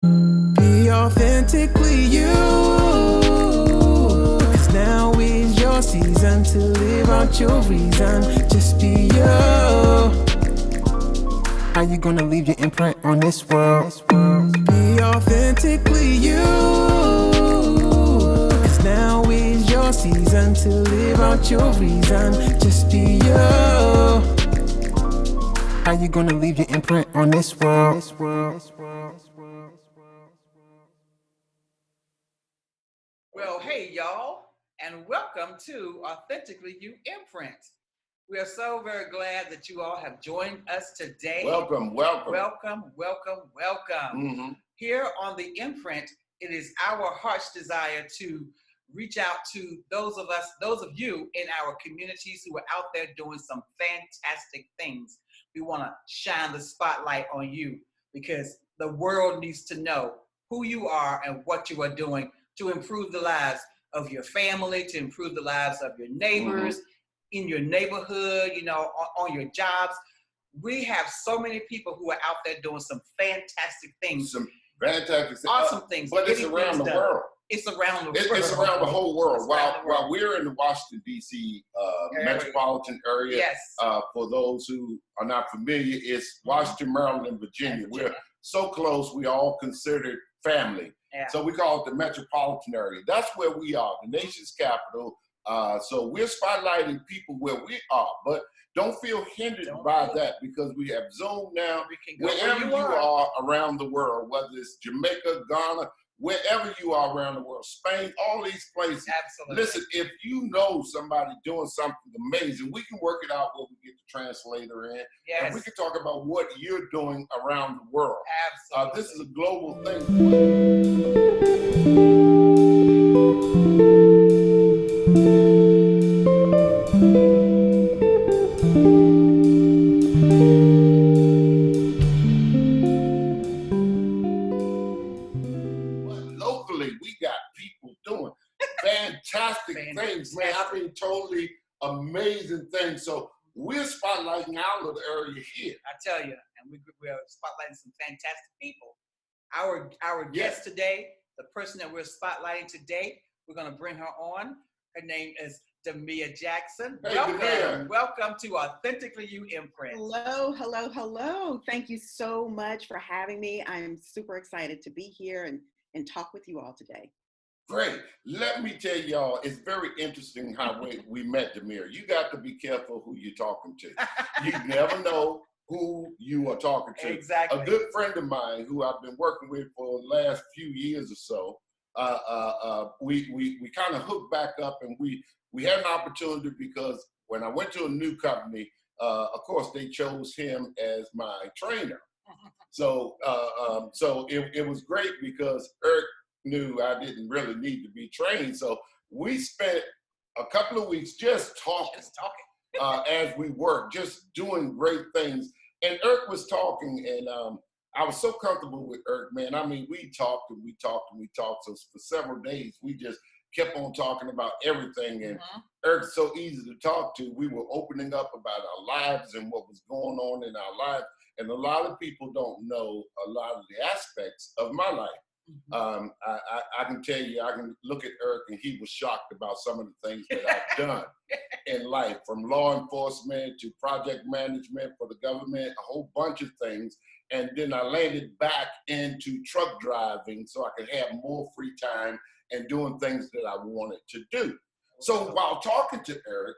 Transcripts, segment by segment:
Be authentically you. 'Cause now is your season to live out your reason. Just be you. How you gonna leave your imprint on this world? Be authentically you. 'Cause now is your season to live out your reason. Just be you. How you gonna leave your imprint on this world? Well, hey, y'all, and welcome to Authentically You Imprint. We are so very glad that you all have joined us today. Welcome. Welcome. Mm-hmm. Here on the Imprint, it is our heart's desire to reach out to those of you in our communities who are out there doing some fantastic things. We want to shine the spotlight on you because the world needs to know who you are and what you are doing to improve the lives of your family, to improve the lives of your neighbors, in your neighborhood, on your jobs. We have so many people who are out there doing some fantastic things. Some fantastic, awesome things. But it's around the world. It's around the world. It's around the whole world. While we're in the Washington, D.C. Metropolitan area, yes. For those who are not familiar, it's Washington, Maryland, and Virginia. We're so close, we all considered family. Yeah. So we call it the metropolitan area. That's where we are, the nation's capital. So we're spotlighting people where we are, but don't feel hindered by that because we have Zoom now. Wherever you are around the world, whether it's Jamaica, Ghana, wherever you are around the world, Spain, all these places. Absolutely. Listen, if you know somebody doing something amazing, we can work it out where we get the translator in. Yes. And we can talk about what you're doing around the world. Absolutely. This is a global thing. Locally, we got people doing fantastic things, man. I mean, totally amazing things. So we're spotlighting our little area here. I tell you, and we're spotlighting some fantastic people. Our guest today, the person that we're spotlighting today, we're going to bring her on. Her name is Damia Jackson. Hey, welcome to Authentically You Imprint. Hello. Thank you so much for having me. I'm super excited to be here and talk with you all today. Great. Let me tell y'all, it's very interesting how we met, Damia. You got to be careful who you're talking to. You never know who you are talking to. Exactly. A good friend of mine who I've been working with for the last few years or so, we kind of hooked back up, and we had an opportunity because when I went to a new company, of course they chose him as my trainer. So it was great because Eric knew I didn't really need to be trained. So we spent a couple of weeks just talking. As we worked, just doing great things. And Eric was talking, and I was so comfortable with Eric, man. I mean, we talked and we talked and we talked. So for several days, we just kept on talking about everything. And Eric's so easy to talk to. We were opening up about our lives and what was going on in our lives. And a lot of people don't know a lot of the aspects of my life. I can tell you, I can look at Eric and he was shocked about some of the things that I've done in life, from law enforcement to project management for the government, a whole bunch of things. And then I landed back into truck driving so I could have more free time and doing things that I wanted to do. So while talking to Eric,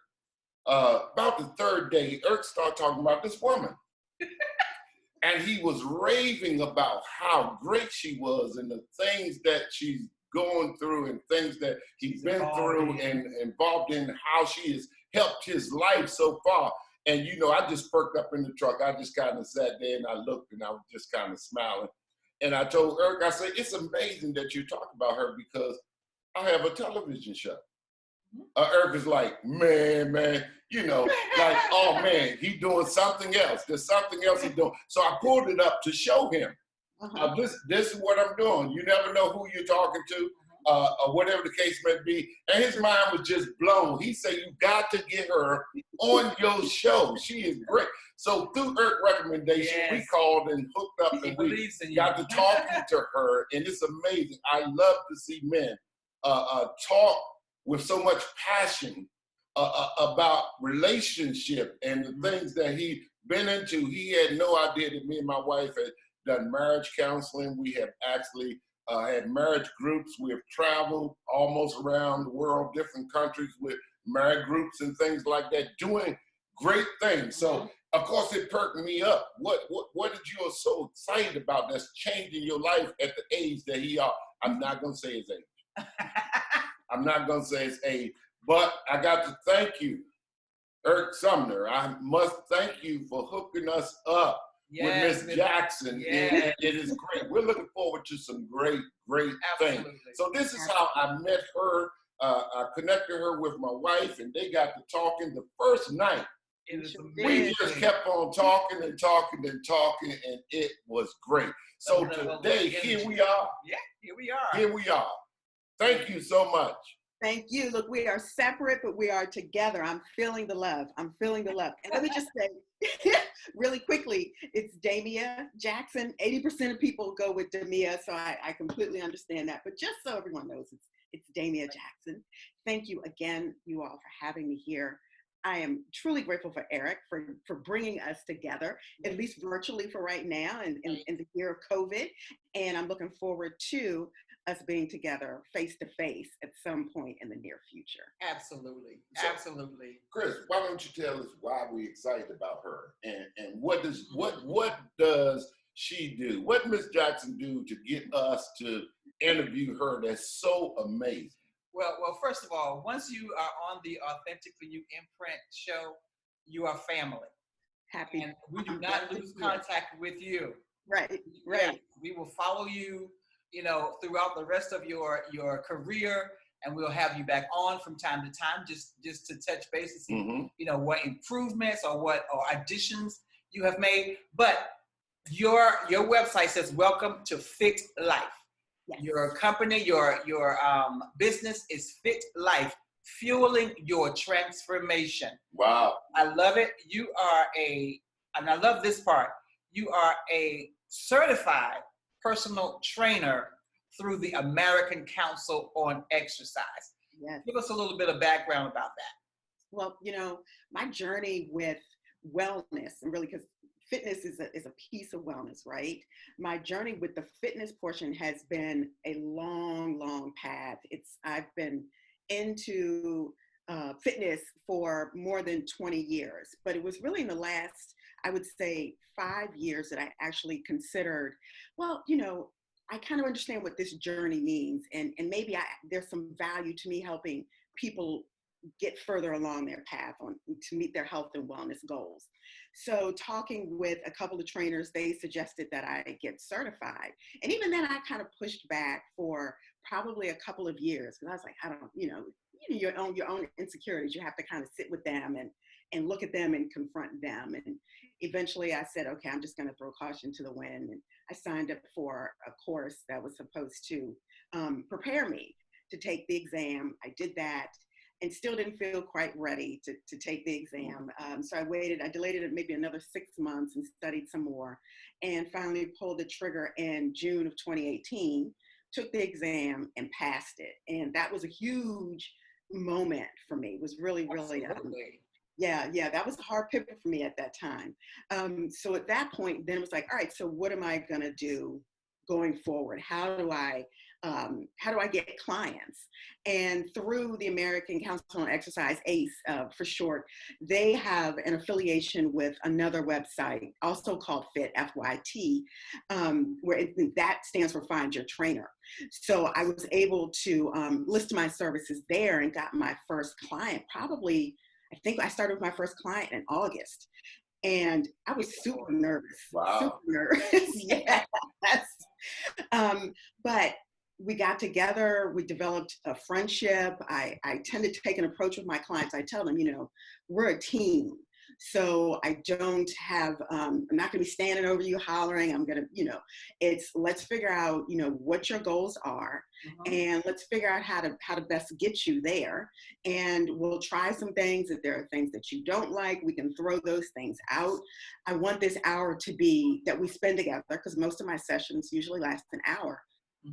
about the third day, Eric started talking about this woman. And he was raving about how great she was and the things that she's going through and things that he's been through and involved in, how she has helped his life so far. And, I just perked up in the truck. I just kind of sat there and I looked and I was just kind of smiling. And I told Eric, I said, it's amazing that you talk about her because I have a television show. Eric is like, man, like, oh man, he doing something else. There's something else he's doing. So I pulled it up to show him. This is what I'm doing. You never know who you're talking to. or whatever the case may be. And his mind was just blown. He said, you got to get her on your show. She is great. So through Earth recommendation, we called and hooked up, and we got to talking to her, and it's amazing. I love to see men talk with so much passion about relationship and the things that he been into. He had no idea that me and my wife had done marriage counseling. We have actually had marriage groups. We have traveled almost around the world, different countries with marriage groups and things like that, doing great things. So of course it perked me up. What did you are so excited about that's changing your life at the age that he are? I'm not gonna say his age. I'm not gonna say his age, but I got to thank you, Eric Sumner. I must thank you for hooking us up with Miss Jackson. It is great. We're looking forward to some great things. So this is how I met her. I connected her with my wife, and they got to talking the first night. We just kept on talking and talking and talking, and it was great. So today, here we are. Yeah, here we are. Here we are. Thank you so much. Thank you. Look, we are separate, but we are together. I'm feeling the love. I'm feeling the love. And let me just say really quickly, it's Damia Jackson. 80% of people go with Damia, so I completely understand that. But just so everyone knows, it's Damia Jackson. Thank you again, you all, for having me here. I am truly grateful for Eric for bringing us together, at least virtually for right now in the year of COVID. And I'm looking forward to us being together face to face at some point in the near future. Absolutely. So, absolutely. Chris, why don't you tell us why we're excited about her, and what does she do? What Miss Jackson do to get us to interview her that's so amazing? Well, first of all, once you are on the Authentically You Imprint show, you are family. Happy. And we do not lose contact with you. Right. Yeah, we will follow you, throughout the rest of your career, and we'll have you back on from time to time just to touch base and see, what improvements or additions you have made. But your website says, welcome to Fit Life. Yes. Your company, your business is Fit Life, fueling your transformation. Wow. I love it. And I love this part, you are a certified personal trainer through the American Council on Exercise. Yes. Give us a little bit of background about that. Well, my journey with wellness, and really because fitness is a piece of wellness, right? My journey with the fitness portion has been a long path. I've been into fitness for more than 20 years, but it was really in the last, I would say, 5 years that I actually considered, I kind of understand what this journey means, and maybe there's some value to me helping people get further along their path to meet their health and wellness goals. So talking with a couple of trainers, they suggested that I get certified. And even then I kind of pushed back for probably a couple of years, because I was like, I don't, your own insecurities, you have to kind of sit with them and look at them and confront them. And eventually I said, okay, I'm just going to throw caution to the wind. And I signed up for a course that was supposed to prepare me to take the exam. I did that and still didn't feel quite ready to take the exam. So I delayed it maybe another 6 months and studied some more, and finally pulled the trigger in June of 2018, took the exam and passed it. And that was a huge moment for me. It was really, that was a hard pivot for me at that time. So at that point, then it was like, all right, so what am I gonna do going forward? How do I get clients? And through the American Council on Exercise, ACE for short, they have an affiliation with another website, also called Fit, FYT, where that stands for Find Your Trainer. So I was able to list my services there and got my first client I think I started with my first client in August. And I was super nervous. Wow. Super nervous. Yes. But we got together, we developed a friendship. I tend to take an approach with my clients. I tell them, we're a team. So I don't have, I'm not gonna be standing over you hollering. I'm gonna, it's, let's figure out, what your goals are, and let's figure out how to best get you there. And we'll try some things. If there are things that you don't like, we can throw those things out. I want this hour to be that we spend together, because most of my sessions usually last an hour.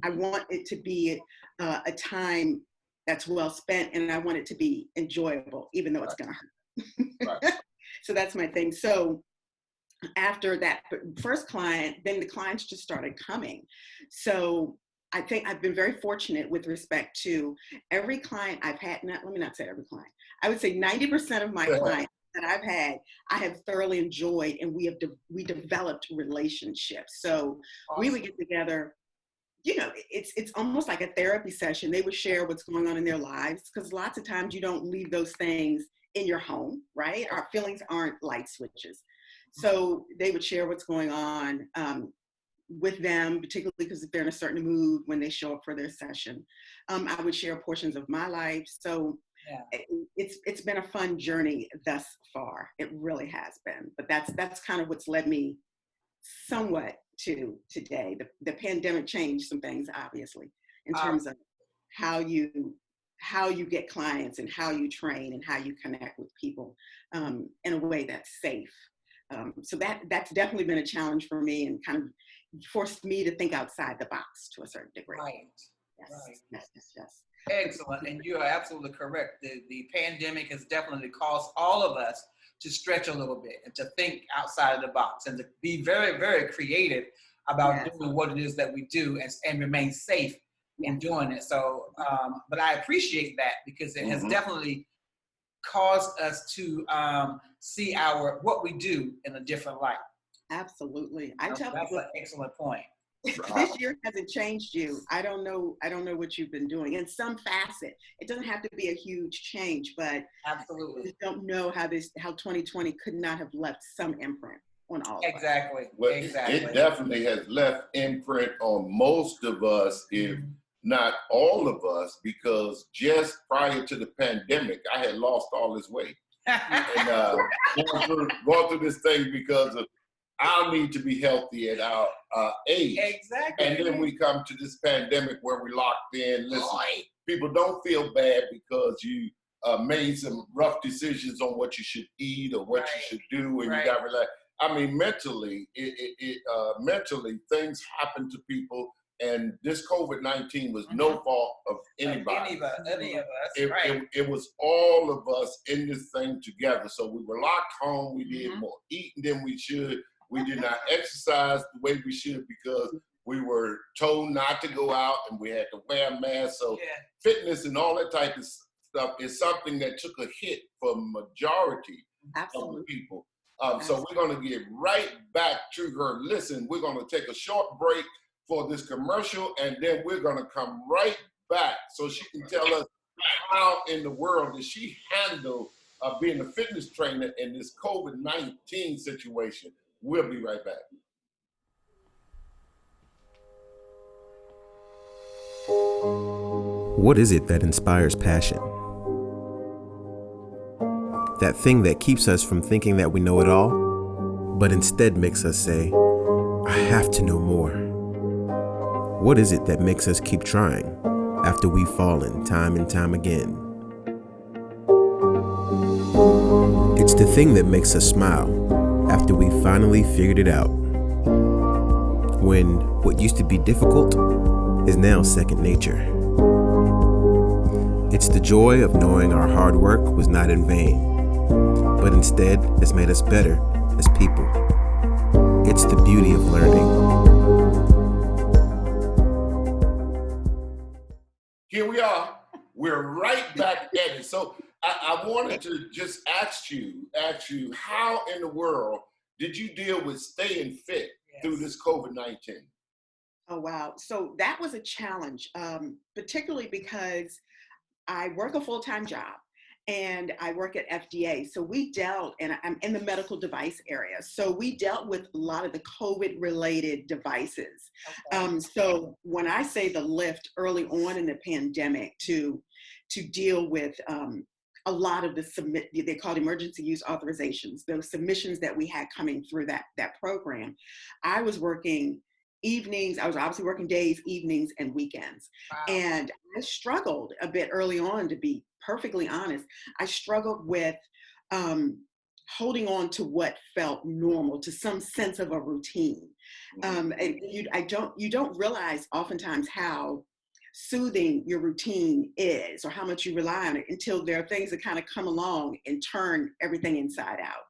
I want it to be a time that's well spent, and I want it to be enjoyable, even though it's gonna hurt. Right. So that's my thing. So after that first client, then the clients just started coming. So I think I've been very fortunate with respect to every client I've had. Let me not say every client. I would say 90% of my clients that I've had, I have thoroughly enjoyed, and we developed relationships. So we would get together. It's almost like a therapy session. They would share what's going on in their lives, because lots of times you don't leave those things in your home, right? Our feelings aren't light switches. So they would share what's going on with them, particularly because if they're in a certain mood when they show up for their session. I would share portions of my life. So it's been a fun journey thus far. It really has been. But that's kind of what's led me somewhat to today. The pandemic changed some things, obviously, in terms of how you get clients and how you train and how you connect with people in a way that's safe. So that's definitely been a challenge for me, and kind of forced me to think outside the box to a certain degree. Right. Yes. Right. Yes. Excellent. And you are absolutely correct. The pandemic has definitely caused all of us to stretch a little bit and to think outside of the box, and to be very, very creative about doing what it is that we do, and remain safe in doing it. So, but I appreciate that, because it has definitely caused us to see what we do in a different light. Absolutely. I tell That's people, an excellent point. this year hasn't changed you. I don't know what you've been doing in some facet. It doesn't have to be a huge change, but absolutely, I just don't know how 2020 could not have left some imprint on all of us. Exactly. Well, exactly. It definitely has left imprint on most of us, if not all of us, because just prior to the pandemic, I had lost all this weight. And going through this thing because of our need to be healthy at our age. Exactly. And then we come to this pandemic where we locked in. Listen, people, don't feel bad because you made some rough decisions on what you should eat or what you should do, and you got relaxed. I mean, mentally, mentally, things happen to people, and this COVID-19 was no fault of anybody. Any of us. It was all of us in this thing together. So we were locked home. We did more eating than we should. We did not exercise the way we should because we were told not to go out, and we had to wear a mask. So fitness and all that type of stuff is something that took a hit for majority of the people. So we're going to get right back to her. Listen, we're going to take a short break for this commercial, and then we're going to come right back so she can tell us how in the world did she handle being a fitness trainer in this COVID-19 situation. We'll be right back. What is it that inspires passion? That thing that keeps us from thinking that we know it all, but instead makes us say, I have to know more. What is it that makes us keep trying after we've fallen time and time again? It's the thing that makes us smile after we finally figured it out. When what used to be difficult is now second nature. It's the joy of knowing our hard work was not in vain, but instead has made us better as people. It's the beauty of learning. Here we are. We're right back at it. So I wanted to just ask you, how in the world did you deal with staying fit through this COVID-19? Oh, wow. So that was a challenge, particularly because I work a full-time job and I work at FDA. So we dealt, and I'm in the medical device area. So we dealt with a lot of the COVID-related devices. So when I say the lift early on in the pandemic to deal with a lot of the they called emergency use authorizations, those submissions that we had coming through that program. I was working evenings. I was obviously working days, evenings, and weekends. Wow. And I struggled a bit early on, to be perfectly honest. I struggled with holding on to what felt normal, to some sense of a routine. And you don't realize oftentimes how soothing your routine is, or how much you rely on it, until there are things that kind of come along and turn everything inside out.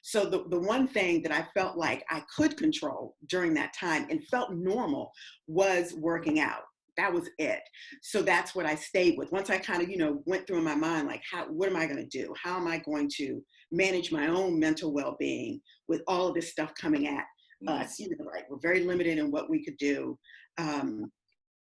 So the one thing that I felt like I could control during that time and felt normal was working out. That was it. So that's what I stayed with. Once I kind of, went through in my mind, like, what am I going to do? How am I going to manage my own mental well-being with all of this stuff coming at us? Like, we're very limited in what we could do.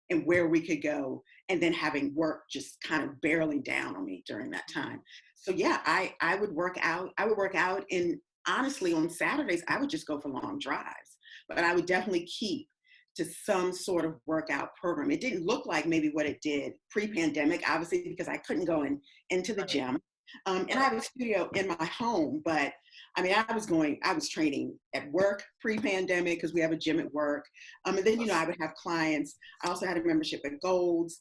And where we could go, and then having work just kind of barreling down on me during that time. So yeah, I would work out. I would work out, and honestly, on Saturdays, I would just go for long drives. But I would definitely keep to some sort of workout program. It didn't look like maybe what it did pre-pandemic, obviously, because I couldn't go into the gym. And I have a studio in my home, but I mean, I was training at work pre-pandemic, because we have a gym at work. And then, I would have clients. I also had a membership at Gold's.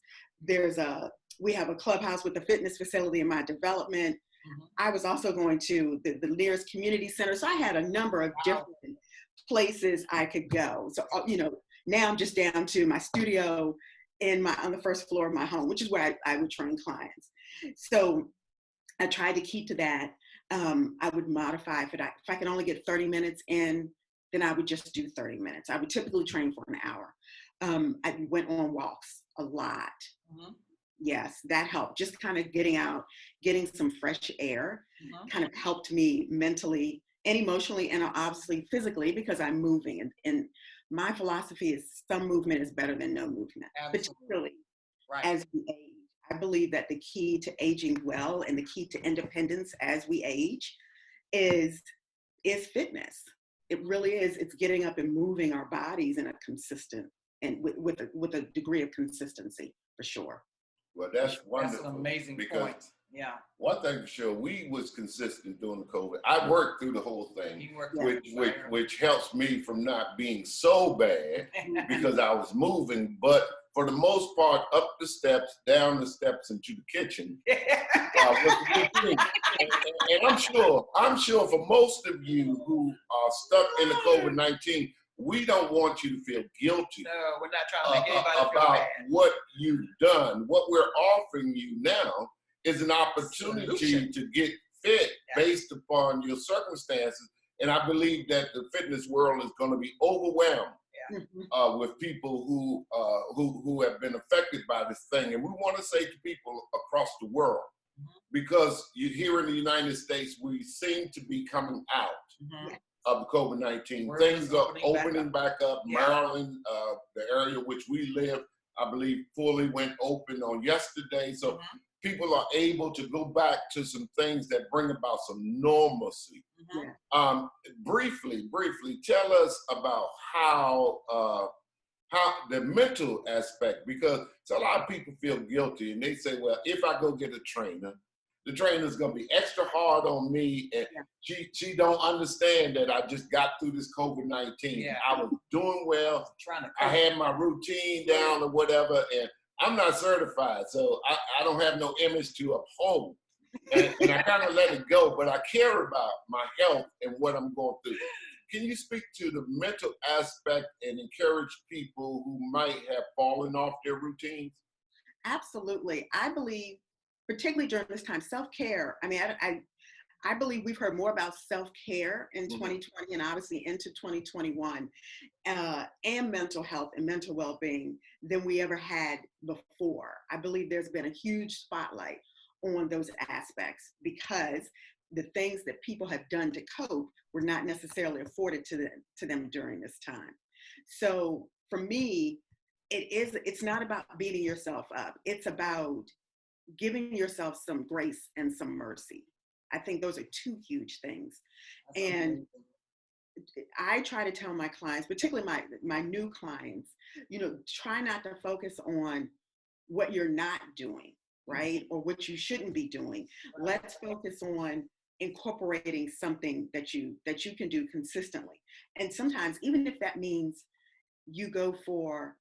We have a clubhouse with a fitness facility in my development. I was also going to the nearest community center. So I had a number of different places I could go. So, now I'm just down to my studio on the first floor of my home, which is where I would train clients. So I tried to keep to that. I would modify if I could only get 30 minutes in, then I would just do 30 minutes. I would typically train for an hour. I went on walks a lot. Yes, that helped. Just kind of getting out, getting some fresh air, kind of helped me mentally and emotionally, and obviously physically, because I'm moving. And my philosophy is some movement is better than no movement, particularly as we age. I believe that the key to aging well and the key to independence as we age is fitness. It really is. It's getting up and moving our bodies in a consistent and with a degree of consistency, for sure. Well, that's wonderful. That's an amazing because point. Yeah. One thing for sure, we was consistent during the COVID. I worked through the whole thing, which helps me from not being so bad because I was moving. But for the most part, up the steps, down the steps, into the kitchen was a good thing. And I'm sure for most of you who are stuck in the COVID-19, we don't want you to feel guilty. No, we're not trying to make anybody feel about bad. what you've done. What we're offering you now is an opportunity to get fit based upon your circumstances. And I believe that the fitness world is going to be overwhelmed with people who have been affected by this thing. And we want to say to people across the world, because here in the United States, we seem to be coming out of the COVID-19. Things are opening back up. Maryland, the area which we live, I believe fully went open on yesterday. So people are able to go back to some things that bring about some normalcy. Briefly, tell us about how the mental aspect, because a lot of people feel guilty and they say, well, if I go get a trainer, the trainer's gonna be extra hard on me, and she don't understand that I just got through this COVID-19. I was doing well, I had my routine down or whatever, and I'm not certified, so I don't have no image to uphold. And I kind of let it go, but I care about my health and what I'm going through. Can you speak to the mental aspect and encourage people who might have fallen off their routines? Absolutely. I believe, particularly during this time, self-care. I mean, I believe we've heard more about self-care in 2020 and obviously into 2021 and mental health and mental well-being than we ever had before. I believe there's been a huge spotlight on those aspects because the things that people have done to cope were not necessarily afforded to them during this time. So for me, it's not about beating yourself up. It's about giving yourself some grace and some mercy. I think those are two huge things. And I try to tell my clients, particularly my new clients, try not to focus on what you're not doing. right? Or what you shouldn't be doing. Let's focus on incorporating something that you can do consistently. And sometimes, even if that means you go for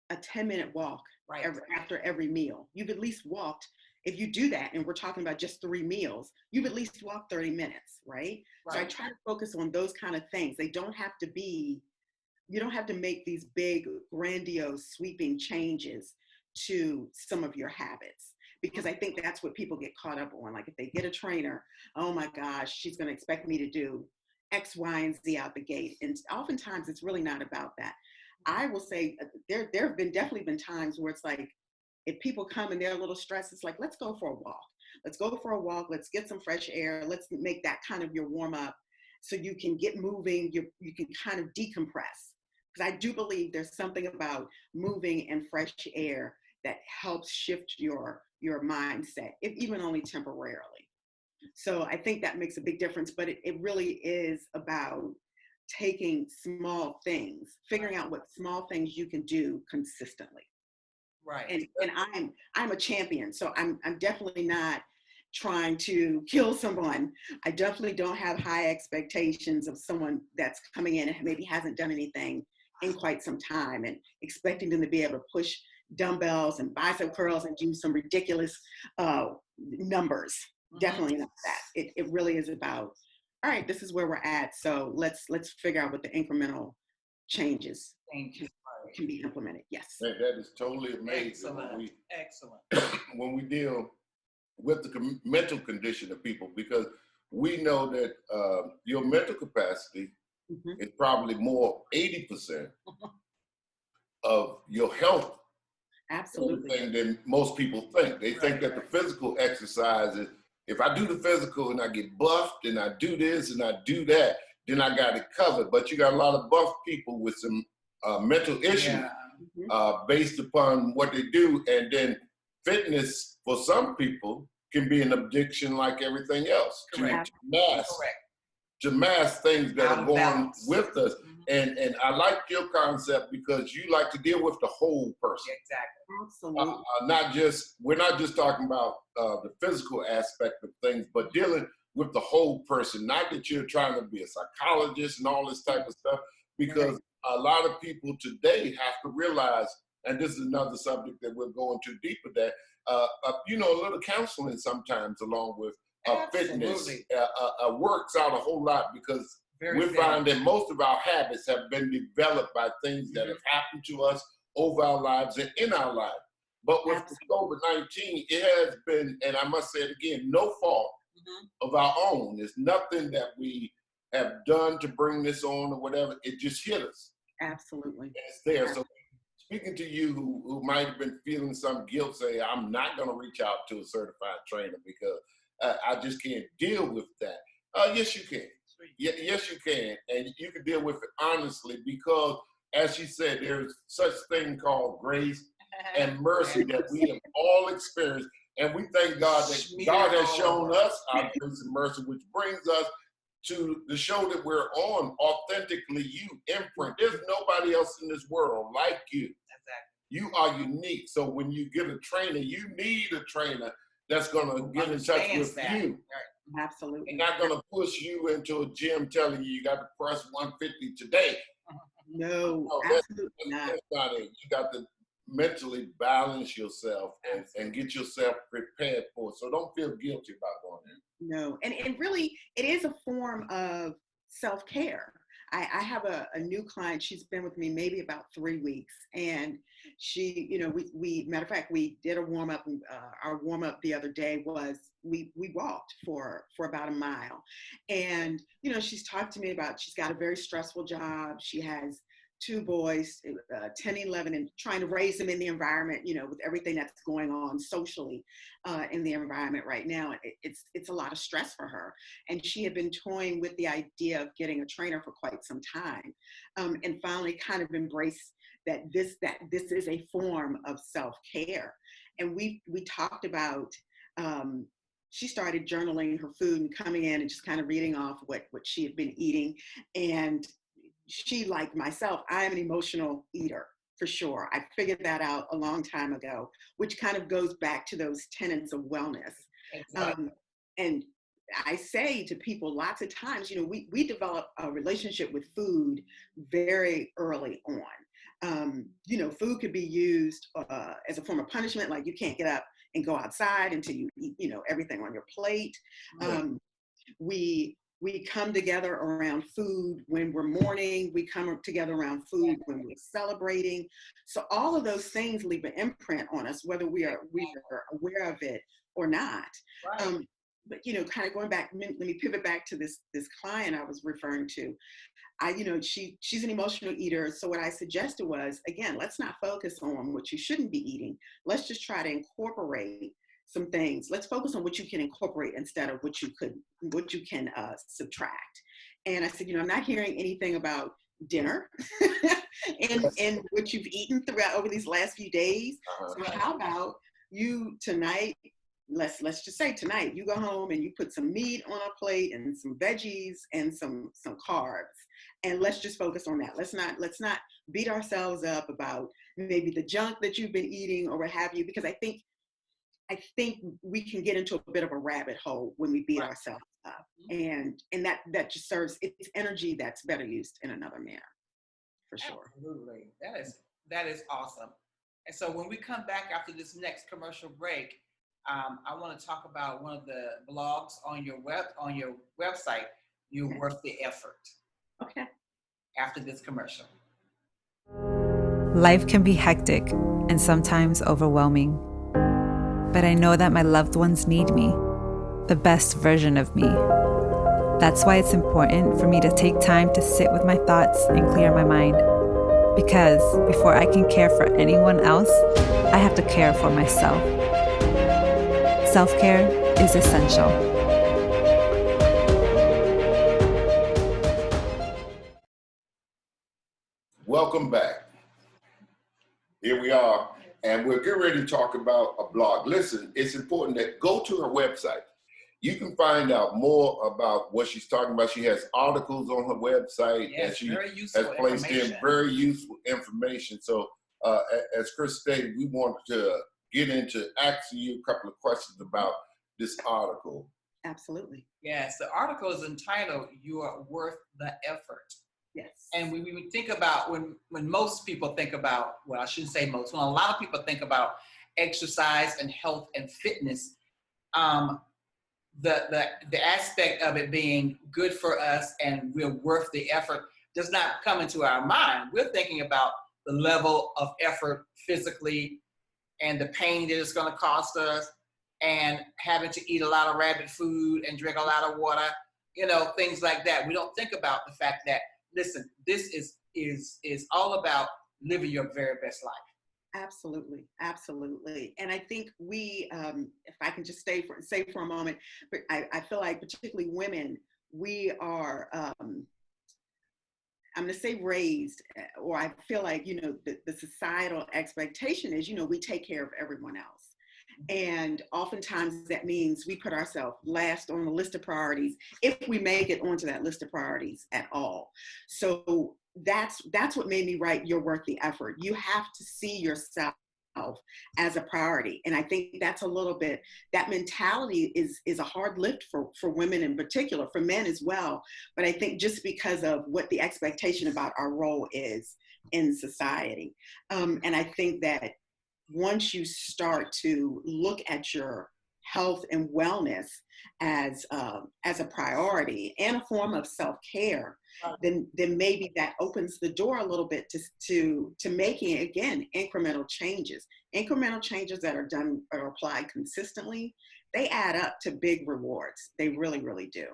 a 10-minute walk Right. after every meal, you've at least walked. If you do that, and we're talking about just 3 meals, you've at least walked 30 minutes, right? So I try to focus on those kind of things. They don't have to be, you don't have to make these big, grandiose, sweeping changes to some of your habits, because I think that's what people get caught up on. Like if they get a trainer, oh my gosh, she's going to expect me to do X, Y, and Z out the gate. And oftentimes it's really not about that. I will say there have been definitely been times where it's like, if people come and they're a little stressed, it's like, let's go for a walk. Let's go for a walk. Let's get some fresh air. Let's make that kind of your warm up so you can get moving. You can kind of decompress. Because I do believe there's something about moving and fresh air that helps shift your mindset, if even only temporarily. So I think that makes a big difference, but it really is about taking small things, figuring out what small things you can do consistently. Right. And I'm a champion, so I'm definitely not trying to kill someone. I definitely don't have high expectations of someone that's coming in and maybe hasn't done anything in quite some time, and expecting them to be able to push dumbbells and bicep curls and do some ridiculous numbers. Definitely not that. It really is about, all right, this is where we're at, so let's figure out what the incremental changes can be implemented. Yes. That is totally amazing. Excellent. Excellent. When we deal with the mental condition of people, because we know that your mental capacity is probably more 80% of your health. Absolutely. Than most people think. They think that the physical exercise is, if I do the physical and I get buffed and I do this and I do that, then I got it covered. But you got a lot of buff people with some mental issues based upon what they do. And then fitness for some people can be an addiction like everything else. Correct. To mask things that are going with us. And I like your concept because you like to deal with the whole person. Exactly. Absolutely. We're not just talking about the physical aspect of things, but dealing with the whole person. Not that you're trying to be a psychologist and all this type of stuff, because a lot of people today have to realize, and this is another subject that we'll go into deeper, that a little counseling sometimes along with fitness works out a whole lot, because we find that most of our habits have been developed by things that have happened to us over our lives and in our lives. But with COVID-19, it has been, and I must say it again, no fault of our own. There's nothing that we have done to bring this on or whatever. It just hit us. Absolutely. And it's there. So speaking to you who might have been feeling some guilt, say, I'm not going to reach out to a certified trainer because I just can't deal with that. Yes, you can. Yes, you can. And you can deal with it honestly, because as she said, there's such thing called grace and mercy that we have all experienced. And we thank God that God has shown us our grace and mercy, which brings us to the show that we're on, Authentically You, Imprint. There's nobody else in this world like you. You are unique. So when you get a trainer, you need a trainer that's going to get in touch with you. Absolutely. And not going to push you into a gym telling you got to press 150 today. No, absolutely not. That's not it. You got to mentally balance yourself and get yourself prepared for it. So don't feel guilty about going there. No, and really, it is a form of self-care. I have a new client. She's been with me maybe about 3 weeks, and she, we matter of fact, we did a warm up. Our warm up the other day was we walked for about a mile, and she's talked to me about, she's got a very stressful job. She has 2 boys, 10, 11, and trying to raise them in the environment, with everything that's going on socially in the environment right now. It's a lot of stress for her. And she had been toying with the idea of getting a trainer for quite some time, and finally kind of embraced that this is a form of self-care. And we talked about, she started journaling her food and coming in and just kind of reading off what she had been eating. And she, like myself, I am an emotional eater. for sure. I figured that out a long time ago, which kind of goes back to those tenets of wellness. Exactly. And I say to people lots of times, we develop a relationship with food very early on. Food could be used as a form of punishment, like you can't get up and go outside until you eat, everything on your plate. Yeah. We come together around food when we're mourning. We come together around food when we're celebrating. So all of those things leave an imprint on us, whether we are aware of it or not. Right. But kind of going back, let me pivot back to this client I was referring to. She's an emotional eater. So what I suggested was, again, let's not focus on what you shouldn't be eating. Let's just try to incorporate some things. Let's focus on what you can incorporate instead of what you can subtract. And I said, I'm not hearing anything about dinner and what you've eaten throughout over these last few days. So how about you tonight? Let's just say tonight you go home and you put some meat on a plate and some veggies and some carbs, and let's just focus on that. Let's not beat ourselves up about maybe the junk that you've been eating or what have you, because I think we can get into a bit of a rabbit hole when we beat ourselves up, and that just serves, it's energy that's better used in another manner, for sure. Absolutely. That is awesome. And so when we come back after this next commercial break, I want to talk about one of the blogs on your website. You're worth the effort. Okay. After this commercial. Life can be hectic and sometimes overwhelming, but I know that my loved ones need me, the best version of me. That's why it's important for me to take time to sit with my thoughts and clear my mind. Because before I can care for anyone else, I have to care for myself. Self-care is essential. Welcome back. Here we are, and we're getting ready to talk about a blog. Listen, it's important that go to her website. You can find out more about what she's talking about. She has articles on her website that she has placed in, very useful information. So as Chris stated, we want to get into asking you a couple of questions about this article. Absolutely. Yes, the article is entitled, "You Are Worth the Effort." Yes. And we think about, when most people think about, well, I shouldn't say most, when a lot of people think about exercise and health and fitness, the aspect of it being good for us and we're worth the effort does not come into our mind. We're thinking about the level of effort physically and the pain that it's going to cost us, and having to eat a lot of rabbit food and drink a lot of water, things like that. We don't think about the fact that, listen, this is all about living your very best life. Absolutely, absolutely. And I think we, if I can just say for a moment, but I feel like particularly women, we are, I'm going to say raised, or I feel like, the societal expectation is, we take care of everyone else. And oftentimes that means we put ourselves last on the list of priorities, if we make it onto that list of priorities at all. So that's what made me write You're Worth the Effort. You have to see yourself as a priority. And I think that's a little bit, that mentality is a hard lift for women in particular, for men as well. But I think just because of what the expectation about our role is in society. And I think that once you start to look at your health and wellness as a priority and a form of self-care, then maybe that opens the door a little bit to making, again, incremental changes that are done or applied consistently. They add up to big rewards. They really, really do.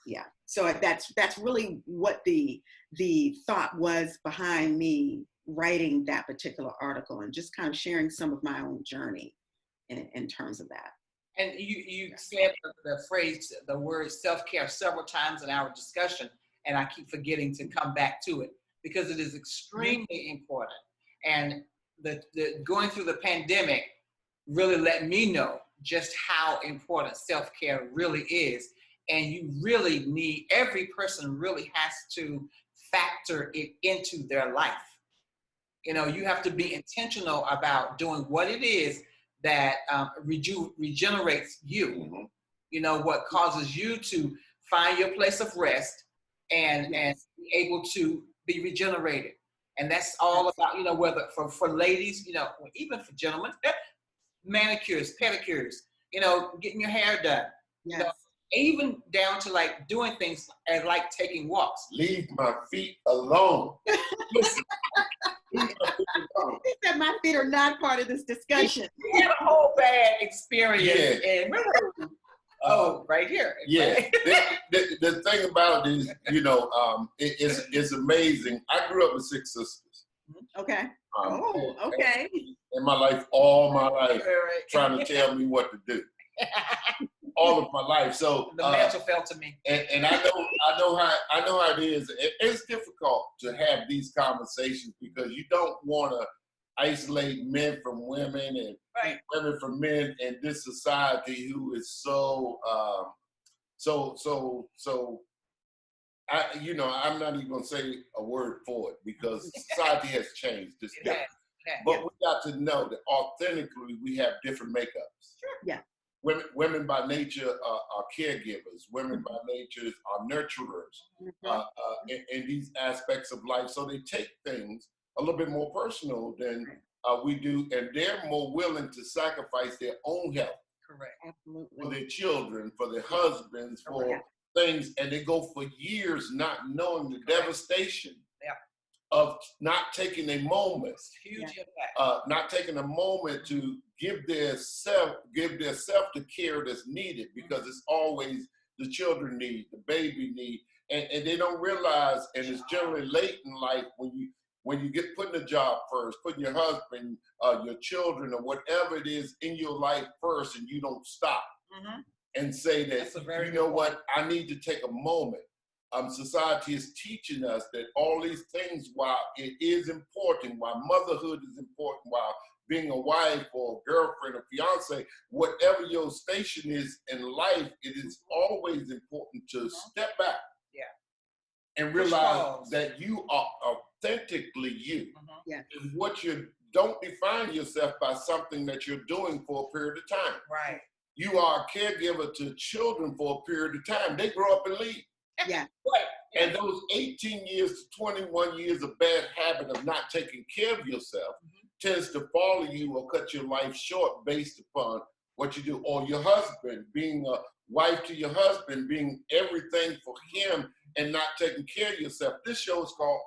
Yeah. So that's really what the thought was behind me writing that particular article, and just kind of sharing some of my own journey in terms of that. And you said the word self-care several times in our discussion, and I keep forgetting to come back to it because it is extremely important. And the going through the pandemic really let me know just how important self-care really is. And every person really has to factor it into their life. You know, you have to be intentional about doing what it is that regenerates you. Mm-hmm. You know, what causes you to find your place of rest and be able to be regenerated. And that's all about, you know, whether for ladies, you know, even for gentlemen, manicures, pedicures, you know, getting your hair done. You know, even down to like doing things like taking walks. Leave my feet alone. Listen, leave my feet alone. He said my feet are not part of this discussion. We had a whole bad experience. Yeah. And remember, right here. Yeah. Right? The thing about it is, you know, it's amazing. I grew up with 6 sisters. Okay. Okay. In my life, all my life, Right. trying to tell me what to do. All of my life. So The mantle fell to me. and I know how it is. It's difficult to have these conversations because you don't want to isolate men from women and women from men in this society who is so I'm not even gonna say a word for it because society has changed. But we got to know that authentically we have different makeups. Sure. Yeah. Women by nature are caregivers. Women by nature are nurturers in these aspects of life. So they take things a little bit more personal than we do, and they're more willing to sacrifice their own health. Correct. Absolutely. For their children, for their husbands, for things, and they go for years not knowing the devastation of not taking a moment, huge impact. not taking a moment to give their self the care that's needed, because it's always the children need, the baby need, and they don't realize, and it's generally late in life when you get putting a job first, putting your husband, your children, or whatever it is in your life first, and you don't stop and say that, you know what, I need to take a moment. Society is teaching us that all these things, while it is important, while motherhood is important, while being a wife or a girlfriend or fiance, whatever your station is in life, it is always important to step back and realize that you are authentically you. And what you don't define yourself by something that you're doing for a period of time. Right. You are a caregiver to children for a period of time. They grow up and leave. Yeah. Right. And those 18 years to 21 years of bad habit of not taking care of yourself tends to follow you or cut your life short based upon what you do. Or your husband, being a wife to your husband, being everything for him and not taking care of yourself. This show is called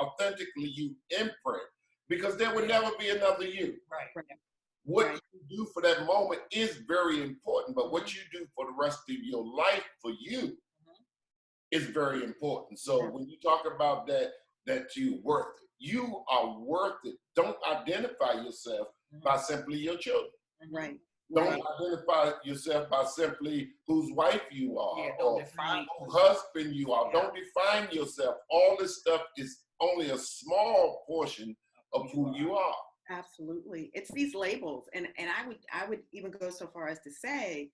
Authentically You Imprint, because there will never be another you. Right. What you do for that moment is very important, but what you do for the rest of your life for you is very important. So when you talk about that you're worth it, you are worth it. Don't identify yourself by simply your children. Right. Don't identify yourself by simply whose wife you are or whose husband you are. Don't define yourself. All this stuff is only a small portion of who you are. Absolutely. It's these labels. And I would even go so far as to say,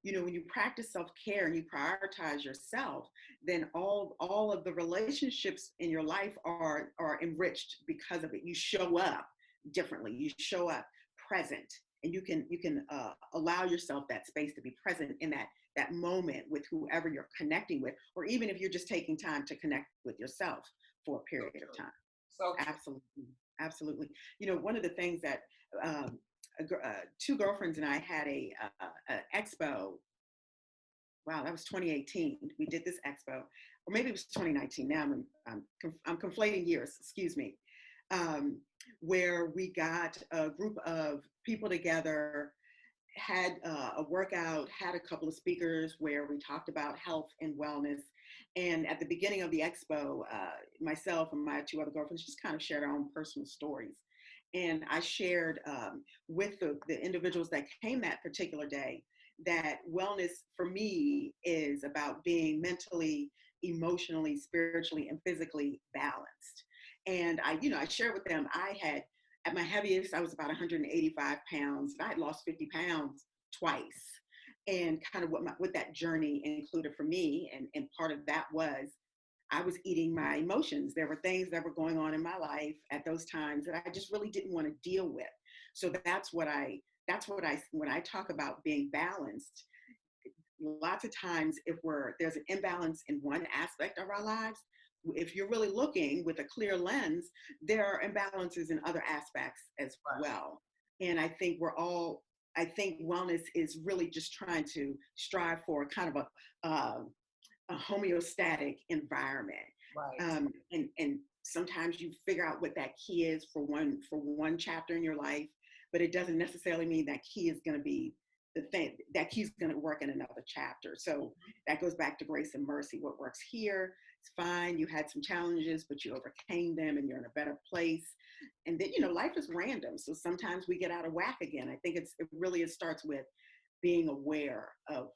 you know, when you practice self-care and you prioritize yourself, then all of the relationships in your life are enriched because of it. You show up differently. You show up present, and you can allow yourself that space to be present in that moment with whoever you're connecting with, or even if you're just taking time to connect with yourself for a period of time. So Absolutely. You know, one of the things that 2 girlfriends and I had a expo. Wow, that was 2018. We did this expo, or maybe it was 2019. Now I'm conflating years. Excuse me. Where we got a group of people together, had a workout, had a couple of speakers where we talked about health and wellness. And at the beginning of the expo, myself and my 2 other girlfriends just kind of shared our own personal stories. And I shared with the individuals that came that particular day that wellness for me is about being mentally, emotionally, spiritually, and physically balanced. And I shared with them, I had, at my heaviest, I was about 185 pounds. And I had lost 50 pounds twice. And kind of what that journey included for me. And part of that was I was eating my emotions. There were things that were going on in my life at those times that I just really didn't want to deal with. So when I talk about being balanced, lots of times if there's an imbalance in one aspect of our lives, if you're really looking with a clear lens, there are imbalances in other aspects as well. And I think I think wellness is really just trying to strive for kind of a homeostatic environment. Right. And sometimes you figure out what that key is for one chapter in your life, but it doesn't necessarily mean that key is going to be the thing that key's going to work in another chapter. So that goes back to grace and mercy. What works here, it's fine. You had some challenges, but you overcame them and you're in a better place. And then, life is random. So sometimes we get out of whack again. I think it starts with being aware of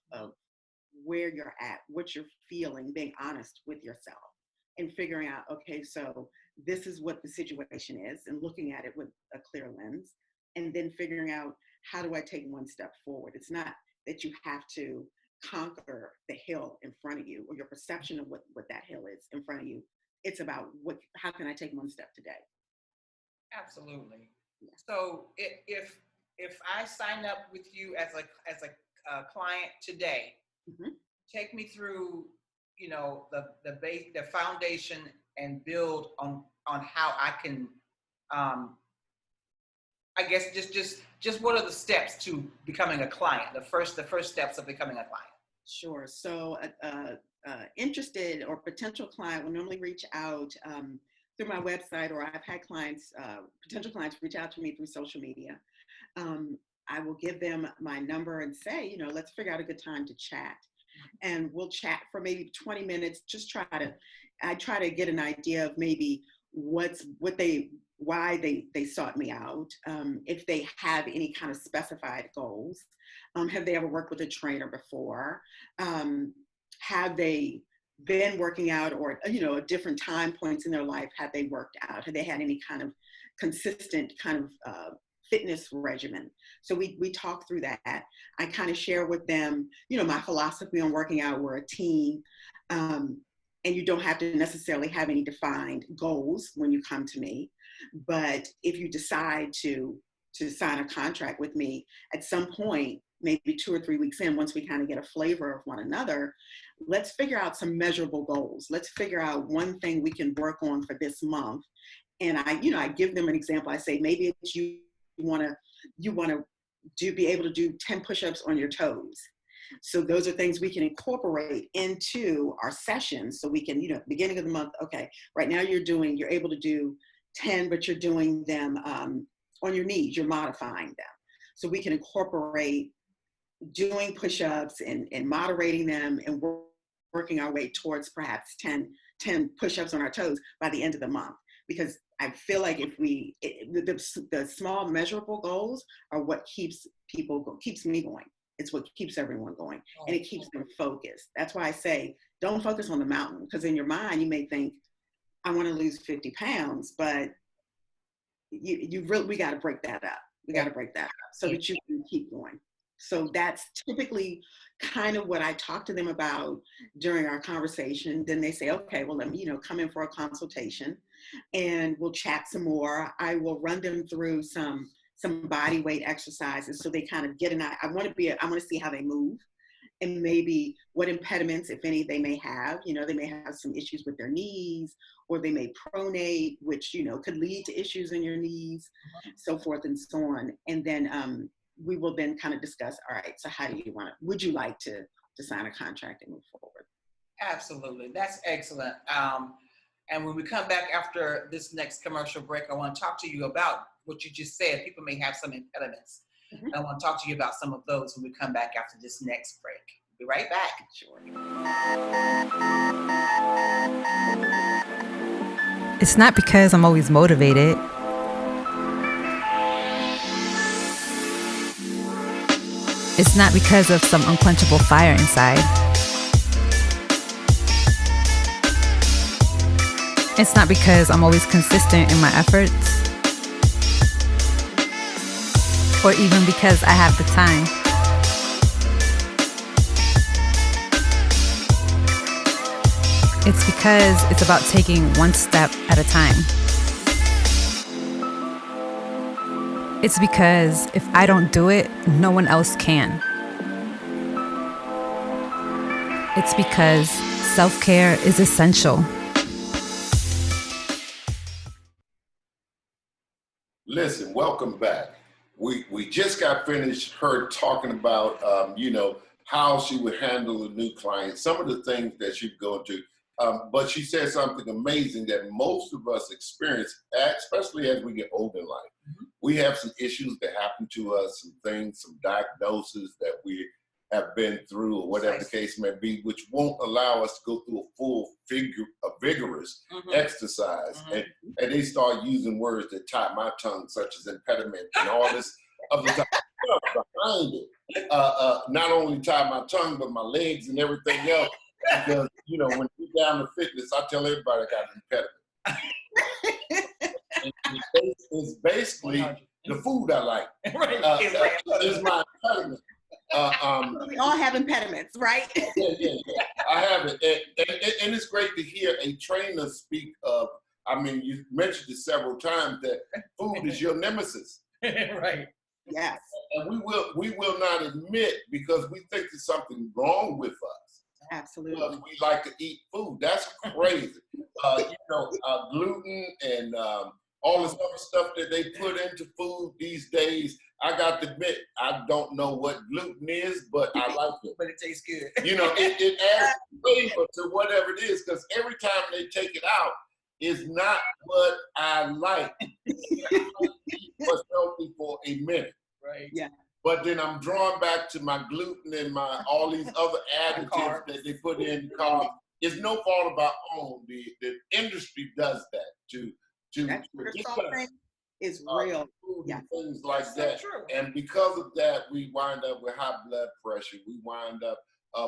where you're at, what you're feeling, being honest with yourself and figuring out, okay, so this is what the situation is, and looking at it with a clear lens, and then figuring out, how do I take one step forward? It's not that you have to conquer the hill in front of you or your perception of what that hill is in front of you. It's about how can I take one step today? Absolutely. Yeah. So if I sign up with you as a client today, mm-hmm. take me through, the base, the foundation, and build on how I can, I guess just what are the steps to becoming a client? The first steps of becoming a client. Sure. So, interested or potential client will normally reach out through my website, or I've had potential clients reach out to me through social media. I will give them my number and say, let's figure out a good time to chat. And we'll chat for maybe 20 minutes. I try to get an idea of maybe why they sought me out, if they have any kind of specified goals. Have they ever worked with a trainer before? Have they been working out, or, at different time points in their life, have they worked out? Have they had any kind of consistent kind of fitness regimen? So we talk through that. I kind of share with them, my philosophy on working out. We're a team. And you don't have to necessarily have any defined goals when you come to me. But if you decide to sign a contract with me at some point, maybe 2 or 3 weeks in, once we kind of get a flavor of one another, let's figure out some measurable goals. Let's figure out one thing we can work on for this month. And I give them an example. I say, maybe it's you want to be able to do 10 push-ups on your toes. So those are things we can incorporate into our sessions. So we can, beginning of the month, okay, right now you're able to do 10, but you're doing them on your knees, you're modifying them. So we can incorporate doing push-ups and moderating them and working our way towards perhaps 10 push-ups on our toes by the end of the month. Because I feel like if the small measurable goals are what keeps me going. It's what keeps everyone going, and it keeps them focused. That's why I say, don't focus on the mountain, because in your mind, you may think, I want to lose 50 pounds, but we got to break that up. We got to break that up so that you can keep going. So that's typically kind of what I talk to them about during our conversation. Then they say, okay, well, let me, come in for a consultation and we'll chat some more. I will run them through some body weight exercises so they kind of get I want to see how they move, and maybe what impediments, if any, they may have. They may have some issues with their knees, or they may pronate, which, could lead to issues in your knees, so forth and so on. And then we will then kind of discuss, all right, so how do you would you like to sign a contract and move forward? Absolutely. That's excellent. And when we come back after this next commercial break, I want to talk to you about what you just said. People may have some impediments. Mm-hmm. I want to talk to you about some of those when we come back after this next break. Be right back. Sure. It's not because I'm always motivated. It's not because of some unquenchable fire inside. It's not because I'm always consistent in my efforts, or even because I have the time. It's because it's about taking one step at a time. It's because if I don't do it, no one else can. It's because self-care is essential. Listen, welcome back. We just got finished her talking about how she would handle a new client, some of the things that she'd go into. But she said something amazing that most of us experience, especially as we get older in life. Mhm. We have some issues that happen to us, some things, some diagnoses that we have been through, or whatever the case may be, which won't allow us to go through a vigorous Mhm. exercise. Mhm. And they start using words that tie my tongue, such as impediment and all this other stuff behind it. Not only tie my tongue, but my legs and everything else. Because, when you get down to fitness, I tell everybody I got an impediment. It's basically the food I like. Right. Is my impediment. We all have impediments, right? Yeah. I have it. And it's great to hear a trainer speak of, you mentioned it several times, that food is your nemesis. Right. Yes. And we will not admit, because we think there's something wrong with us. Absolutely. Because we like to eat food. That's crazy. Gluten and all this other stuff that they put into food these days. I got to admit, I don't know what gluten is, but I like it. But it tastes good. It adds flavor to whatever it is, because every time they take it out, it's not what I like. I don't eat what's healthy for a minute. Right. Yeah. But then I'm drawn back to my gluten and my all these other additives that they put in carbs. It's no fault of our own. The industry does that to That sugar get salt us, thing is real. food Yeah. and things like That's that. so true. And because of that, we wind up with high blood pressure. We wind up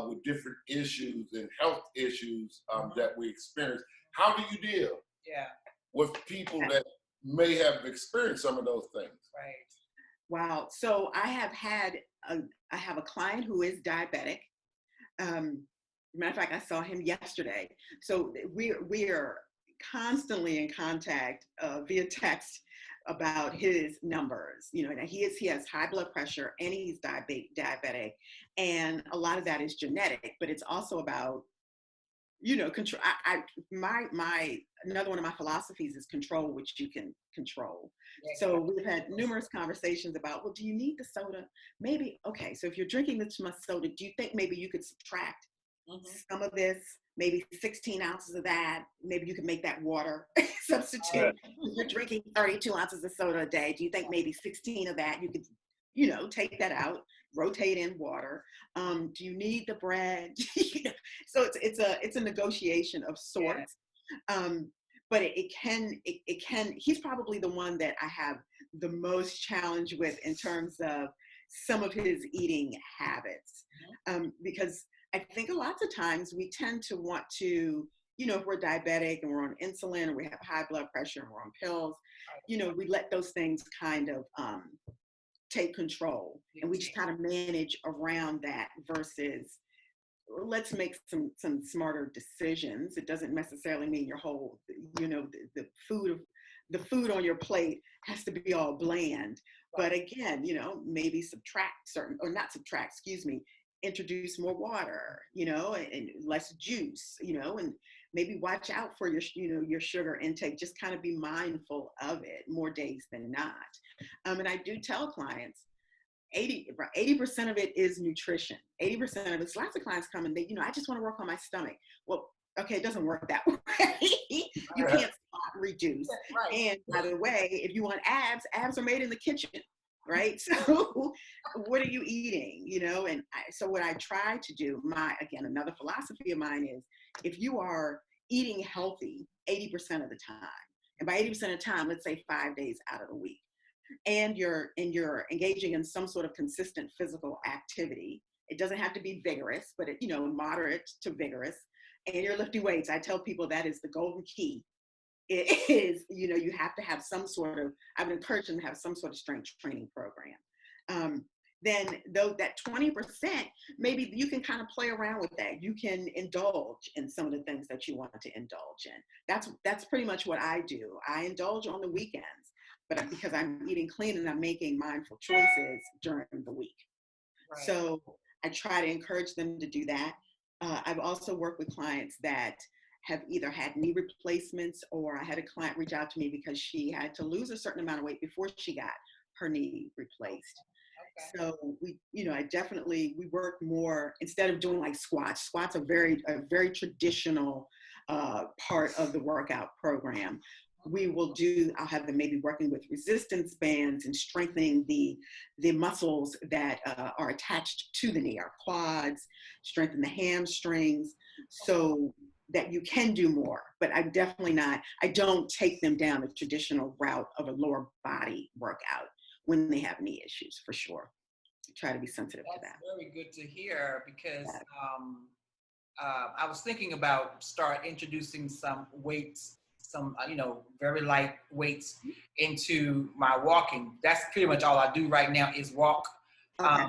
with different issues and health issues that we experience. How do you deal with people that may have experienced some of those things? Right. Wow. So I have a client who is diabetic. Matter of fact, I saw him yesterday. So we are constantly in contact via text about his numbers. That he has high blood pressure and he's diabetic, and a lot of that is genetic, but it's also about control. Another one of my philosophies is control what you can control. Yeah, So we've had numerous conversations about, well, do you need the soda? Maybe, okay, so if you're drinking this much soda, do you think maybe you could subtract some of this, maybe 16 ounces of that? Maybe you could make that water substitute. If you're drinking 32 ounces of soda a day, do you think maybe 16 of that you could, take that out, rotate in water? Do you need the bread? So it's a negotiation of sorts. But it can, he's probably the one that I have the most challenge with in terms of some of his eating habits. Because I think a lot of times we tend to want to, if we're diabetic and we're on insulin or we have high blood pressure and we're on pills, we let those things kind of take control, and we just kind of manage around that versus let's make some smarter decisions. It doesn't necessarily mean your whole, the food on your plate has to be all bland. But again, maybe introduce more water, and less juice, and maybe watch out for your sugar intake. Just kind of be mindful of it more days than not. And I do tell clients, 80% of it is nutrition. 80% of it's lots of clients come and they, I just want to work on my stomach. Well, okay, it doesn't work that way. You can't stop, reduce. Right. And by the way, if you want abs are made in the kitchen, right? So what are you eating? And so what I try to do, another philosophy of mine is, if you are eating healthy 80% of the time, and by 80% of the time, let's say 5 days out of the week, and you're engaging in some sort of consistent physical activity. It doesn't have to be vigorous, but moderate to vigorous. And you're lifting weights. I tell people that is the golden key. It is, you have to have some sort of, I would encourage them to have some sort of strength training program. then though that 20%, maybe you can kind of play around with that. You can indulge in some of the things that you want to indulge in. That's pretty much what I do. I indulge on the weekends, but because I'm eating clean and I'm making mindful choices during the week. Right. So I try to encourage them to do that. I've also worked with clients that have either had knee replacements, or I had a client reach out to me because she had to lose a certain amount of weight before she got her knee replaced. Okay. So we work more, instead of doing like squats. Squats are a very traditional part of the workout program. I'll have them maybe working with resistance bands and strengthening the muscles that are attached to the knee, our quads, strengthen the hamstrings, so that you can do more. But I don't take them down the traditional route of a lower body workout when they have knee issues, for sure. Try to be sensitive to that. That's very good to hear, because I was thinking about start introducing some weights, some very light weights into my walking. That's pretty much all I do right now is walk. Okay.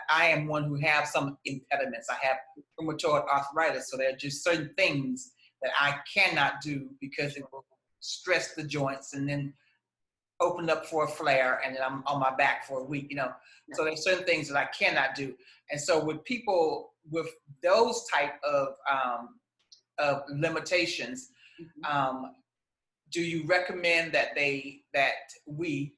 I am one who have some impediments. I have rheumatoid arthritis, so there are just certain things that I cannot do because it will stress the joints and then open up for a flare, and then I'm on my back for a week, So there's certain things that I cannot do. And so with people with those type of limitations, do you recommend that we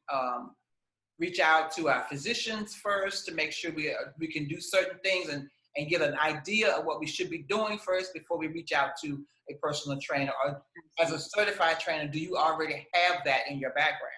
reach out to our physicians first to make sure we can do certain things and get an idea of what we should be doing first before we reach out to a personal trainer? Or as a certified trainer, do you already have that in your background?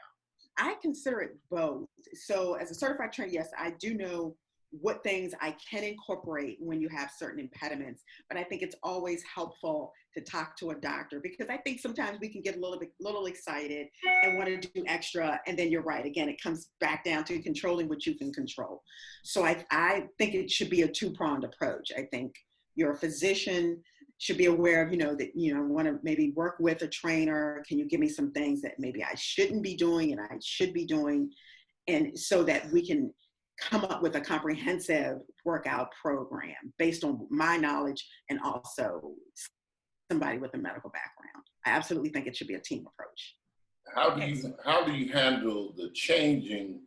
I consider it both. So as a certified trainer, yes, I do know what things I can incorporate when you have certain impediments, but I think it's always helpful to talk to a doctor, because I think sometimes we can get a little excited and want to do extra, and then you're right. Again, it comes back down to controlling what you can control. So I think it should be a two-pronged approach. I think your physician should be aware of, that, want to maybe work with a trainer. Can you give me some things that maybe I shouldn't be doing and I should be doing? And so that we can come up with a comprehensive workout program based on my knowledge and also somebody with a medical background. I absolutely think it should be a team approach. How do you handle the changing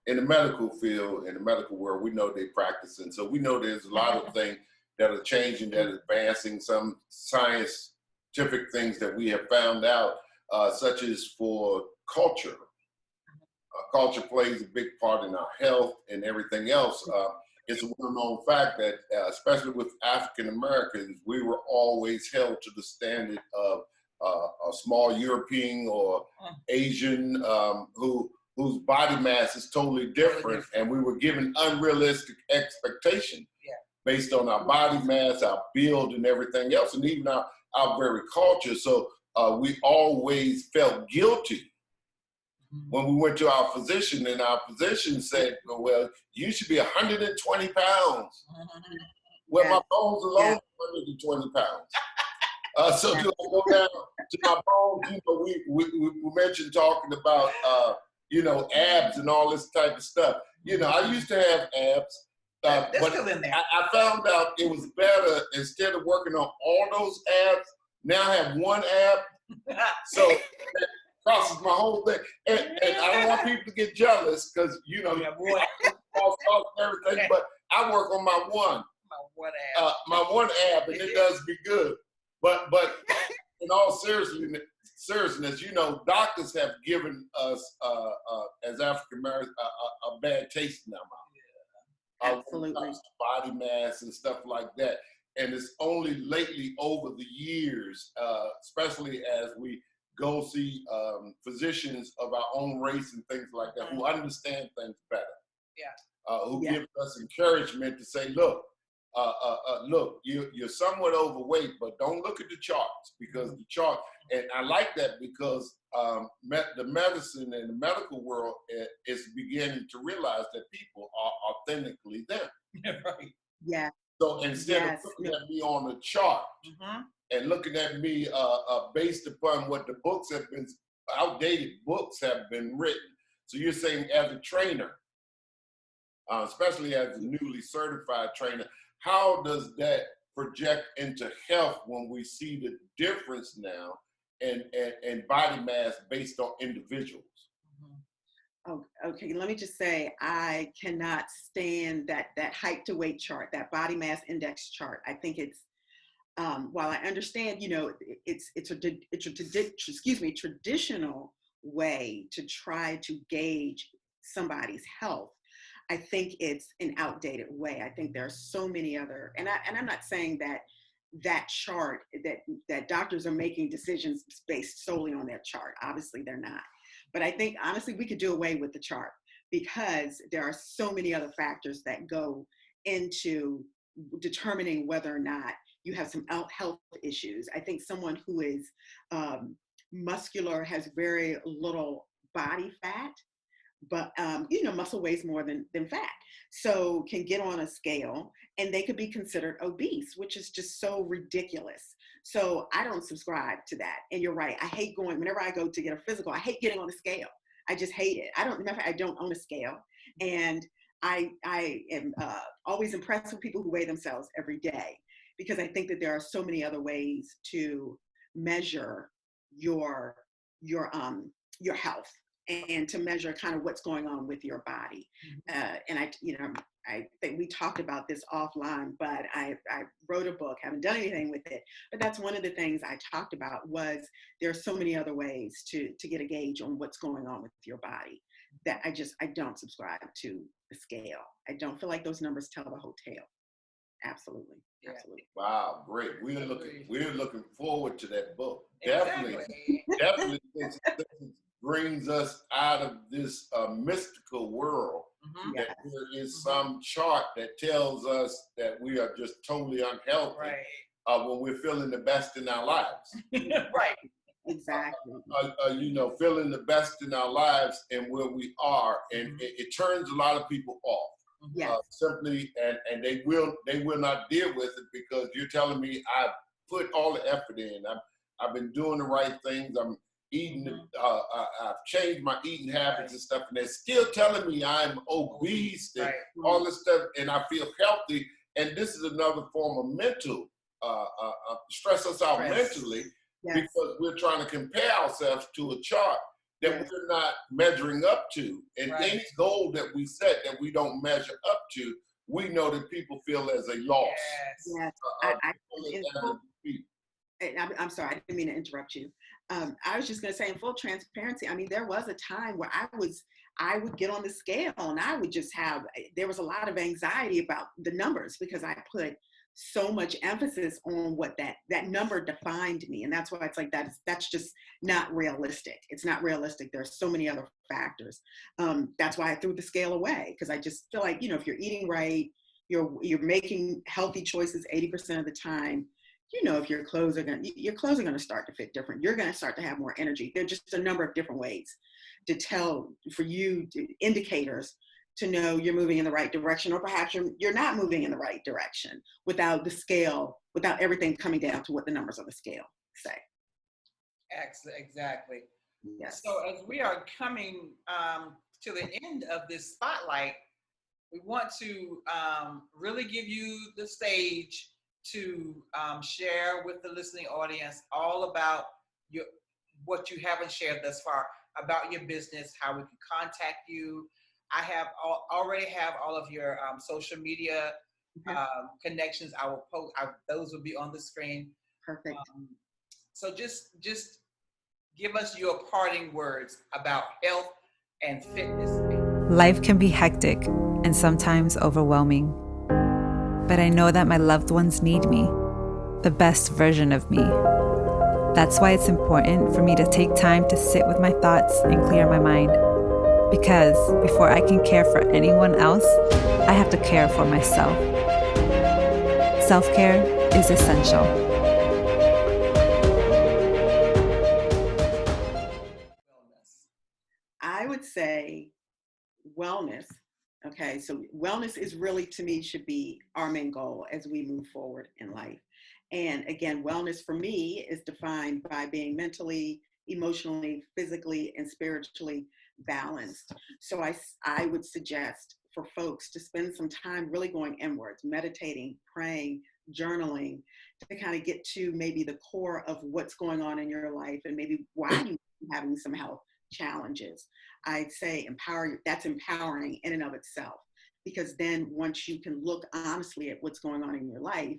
in the medical field, in the medical world? We know they practice, and so we know there's a lot of things that are changing, that are advancing, some scientific things that we have found out, such as for culture. Culture plays a big part in our health and everything else. It's a well-known fact that, especially with African Americans, we were always held to the standard of a small European or Asian whose body mass is totally different, and we were given unrealistic expectations based on our body mass, our build, and everything else, and even our very culture. So we always felt guilty when we went to our physician, and our physician said, well, you should be 120 pounds. Well, my bones alone are 120 pounds. So do I go down to my bones? We mentioned talking about, abs and all this type of stuff. I used to have abs, but still in there. I found out it was better, instead of working on all those abs, now I have one ab. So crosses my whole thing, and I don't want people to get jealous, because everything. But I work on my one ab, and it does be good. But in all seriousness, doctors have given us as African Americans a bad taste in our mouth. Absolutely. Body mass and stuff like that, and it's only lately over the years, especially as we go see physicians of our own race and things like that, who understand things better. Who give us encouragement to say, look, you're somewhat overweight, but don't look at the charts, because the chart, and I like that, because the medicine and the medical world is beginning to realize that people are authentically them. Right. Yeah. So instead of looking at me on a chart, and looking at me based upon what the books have been, outdated books have been written. So you're saying, as a trainer, especially as a newly certified trainer. How does that project into health when we see the difference now and body mass based on individuals? Oh, okay. Let me just say, I cannot stand that height to weight chart, that body mass index chart. I think it's while I understand, it's a traditional way to try to gauge somebody's health. I think it's an outdated way. I think there are so many other, and I'm not saying that chart that doctors are making decisions based solely on that chart. Obviously, they're not. But I think honestly, we could do away with the chart because there are so many other factors that go into determining whether or not you have some health issues. I think someone who is muscular has very little body fat, but muscle weighs more than fat, so can get on a scale and they could be considered obese, which is just so ridiculous. So I don't subscribe to that. And you're right, I hate going, whenever I go to get a physical, I hate getting on the scale. I just hate it. I don't own a scale, and I am always impressed with people who weigh themselves every day, because I think that there are so many other ways to measure your health and to measure kind of what's going on with your body. And I think we talked about this offline, but I wrote a book, haven't done anything with it, but that's one of the things I talked about was there are so many other ways to get a gauge on what's going on with your body that I don't subscribe to the scale. I don't feel like those numbers tell the whole tale. Absolutely. Yeah. Absolutely. Wow, great. We're looking forward to that book. Exactly. Definitely this brings us out of this mystical world. Yes. That there is some chart that tells us that we are just totally unhealthy when we're feeling the best in our lives. Right. Exactly. Feeling the best in our lives and where we are, and it turns a lot of people off. Yes. Simply, and they will not deal with it because you're telling me I've put all the effort in. I've been doing the right things. I'm eating. I've changed my eating habits and stuff, and they're still telling me I'm obese and all this stuff, and I feel healthy. And this is another form of mental stress us out mentally because we're trying to compare ourselves to a chart that we're not measuring up to. And any goal that we set that we don't measure up to, we know that people feel as a loss. Yes. I'm sorry, I didn't mean to interrupt you. I was just going to say, in full transparency, I mean, there was a time where I would get on the scale and I would just there was a lot of anxiety about the numbers because I put so much emphasis on what that number defined me. And that's why it's like, that's just not realistic. It's not realistic. There's so many other factors. That's why I threw the scale away, because I just feel like, if you're eating right, you're making healthy choices 80% of the time, if your clothes are going to start to fit different. You're going to start to have more energy. There are just a number of different ways to tell for you, indicators to know you're moving in the right direction, or perhaps you're not moving in the right direction without the scale, without everything coming down to what the numbers on the scale say. Exactly. Yes. So as we are coming to the end of this spotlight, we want to really give you the stage to share with the listening audience all about what you haven't shared thus far about your business, how we can contact you. I already have all of your social media connections. I will post. Those will be on the screen. Perfect. So just give us your parting words about health and fitness. Life can be hectic and sometimes overwhelming, but I know that my loved ones need me, the best version of me. That's why it's important for me to take time to sit with my thoughts and clear my mind. Because before I can care for anyone else, I have to care for myself. Self-care is essential. I would say wellness. Okay, so wellness is really, to me, should be our main goal as we move forward in life. And again, wellness for me is defined by being mentally, emotionally, physically, and spiritually balanced. So I would suggest for folks to spend some time really going inwards, meditating, praying, journaling, to kind of get to maybe the core of what's going on in your life and maybe why you're having some health challenges. I'd say that's empowering in and of itself. Because then once you can look honestly at what's going on in your life,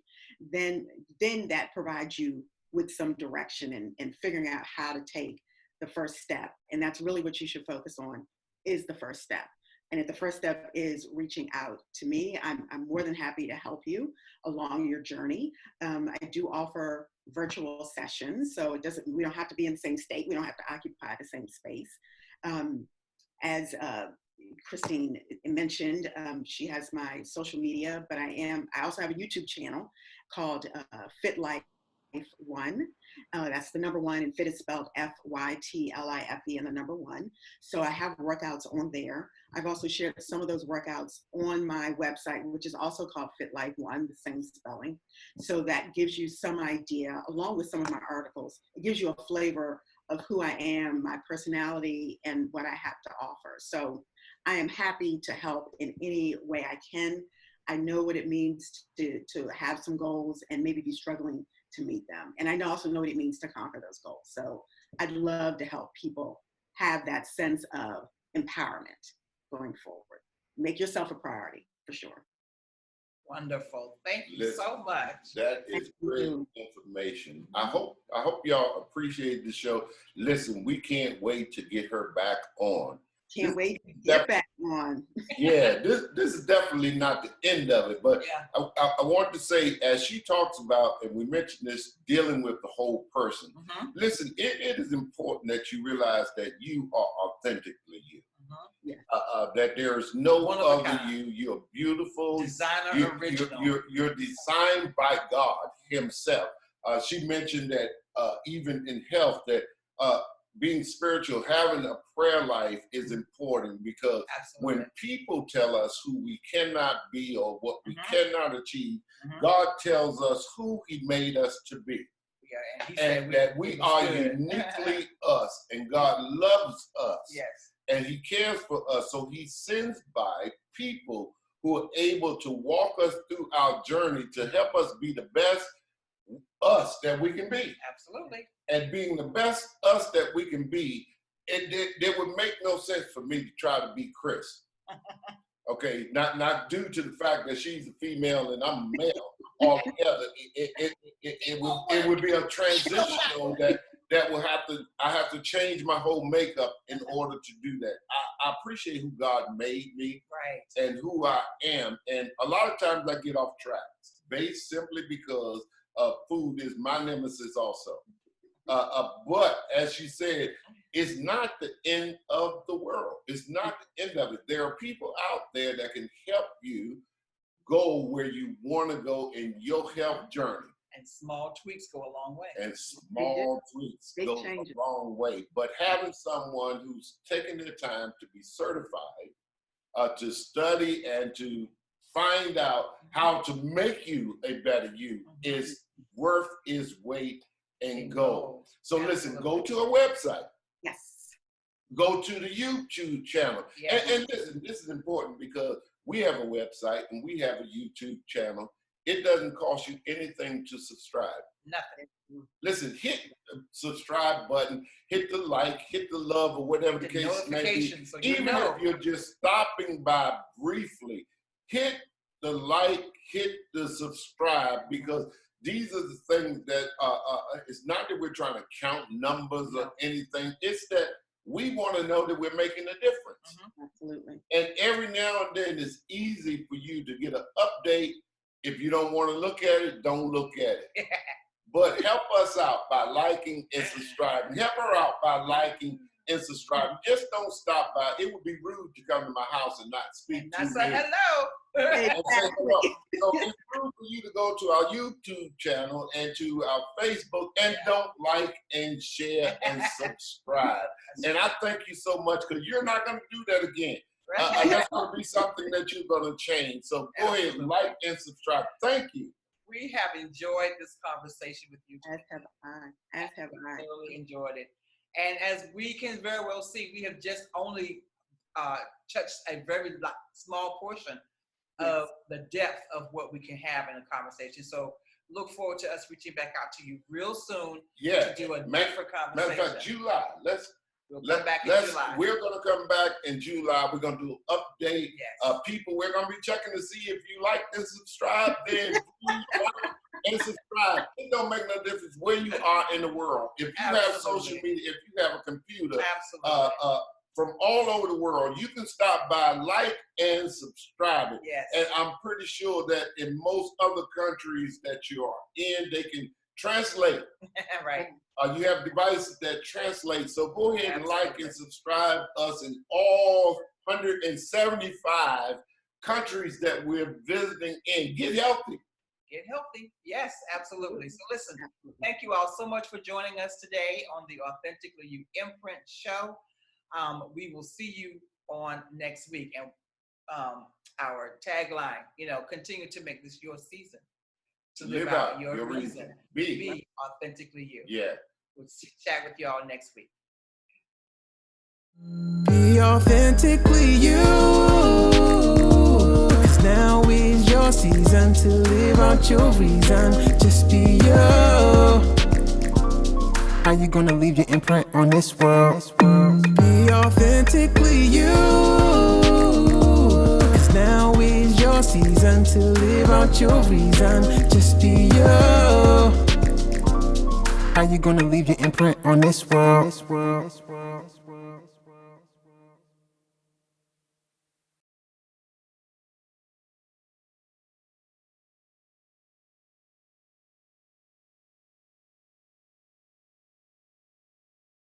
then that provides you with some direction and figuring out how to take the first step. And that's really what you should focus on, is the first step. And if the first step is reaching out to me, I'm more than happy to help you along your journey. I do offer virtual sessions, so we don't have to be in the same state. We don't have to occupy the same space. As Christine mentioned, she has my social media, but I also have a YouTube channel called Fit Life One. That's the number one, and fit is spelled FYTLIFE and the number one. So I have workouts on there. I've also shared some of those workouts on my website, which is also called Fit Life One, the same spelling. So that gives you some idea, along with some of my articles. It gives you a flavor of who I am, my personality, and what I have to offer. So I am happy to help in any way I can. I know what it means to have some goals and maybe be struggling to meet them. And I also know what it means to conquer those goals. So I'd love to help people have that sense of empowerment going forward. Make yourself a priority, for sure. Wonderful. Thank you so much. That is great information. I hope y'all appreciate the show. Listen, we can't wait to get her back on. Can't wait to get back on. Yeah, this is definitely not the end of it, but yeah. I want to say, as she talks about, and we mentioned this, dealing with the whole person. Listen, it is important that you realize that you are authentically you. Yeah. That there's no other you. You're beautiful. Designer original. You're designed by God Himself. She mentioned that even in health, that being spiritual, having a prayer life is important, because when people tell us who we cannot be or what we cannot achieve, God tells us who He made us to be. Yeah, and that we are uniquely us, and God loves us. Yes. And He cares for us. So He sends by people who are able to walk us through our journey to help us be the best us that we can be. Absolutely. And being the best us that we can be, it would make no sense for me to try to be Chris. Okay, not due to the fact that she's a female and I'm a male. Altogether, it would be a transitional that will I have to change my whole makeup in order to do that. I appreciate who God made me, right, and who I am. And a lot of times I get off track, based simply because food is my nemesis also. But as she said, it's not the end of the world. It's not the end of it. There are people out there that can help you go where you want to go in your health journey. And small tweaks go a long way. And small tweaks go a long way. But having someone who's taking their time to be certified, to study and to find out how to make you a better you is worth its weight in gold. So listen, go to a website. Yes. Go to the YouTube channel. Yeah. And listen, this is important because we have a website and we have a YouTube channel. It doesn't cost you anything to subscribe. Nothing. Listen, hit the subscribe button, hit the like, hit the love, or whatever the case may be. So even if you're just stopping by briefly, hit the like, hit the subscribe, because these are the things that it's not that we're trying to count numbers or anything. It's that we want to know that we're making a difference. Absolutely. And every now and then it's easy for you to get an update. If you don't want to look at it, don't look at it. But help us out by liking and subscribing. Help her out by liking and subscribing. Just don't stop by. It would be rude to come to my house and not speak to me. Say hello. And say hello. So it's rude for you to go to our YouTube channel and to our Facebook and don't like and share and subscribe. And I thank you so much, because you're not going to do that again. That's going to be something that you're going to change. So go ahead, like and subscribe. Thank you. We have enjoyed this conversation with you. As have I. Thoroughly enjoyed it. And as we can very well see, we have just only touched a very small portion of the depth of what we can have in a conversation. So look forward to us reaching back out to you real soon to do a different conversation. Matter of fact, July. We'll come back in July. We're going to come back in July. We're going to do an update. Yes. People, we're going to be checking to see if you like and subscribe. Then please like and subscribe. It don't make no difference where you are in the world. If you have social media, if you have a computer, from all over the world, you can stop by, like, and subscribe it. Yes. And I'm pretty sure that in most other countries that you are in, they can translate. Right. You have devices that translate. So go ahead and like and subscribe us in all 175 countries that we're visiting in. Get healthy. Get healthy. Yes, absolutely. So listen, thank you all so much for joining us today on the Authentically You Imprint Show. We will see you on next week. And our tagline, continue to make this your season to live out your reason. Be authentically you. Yeah. We'll chat with y'all next week. Be authentically you. 'Cause now is your season to live out your reason. Just be you. How you gonna leave your imprint on this world? Be authentically you. 'Cause now is your season to live out your reason. Just be you. How you gonna leave your imprint on this world?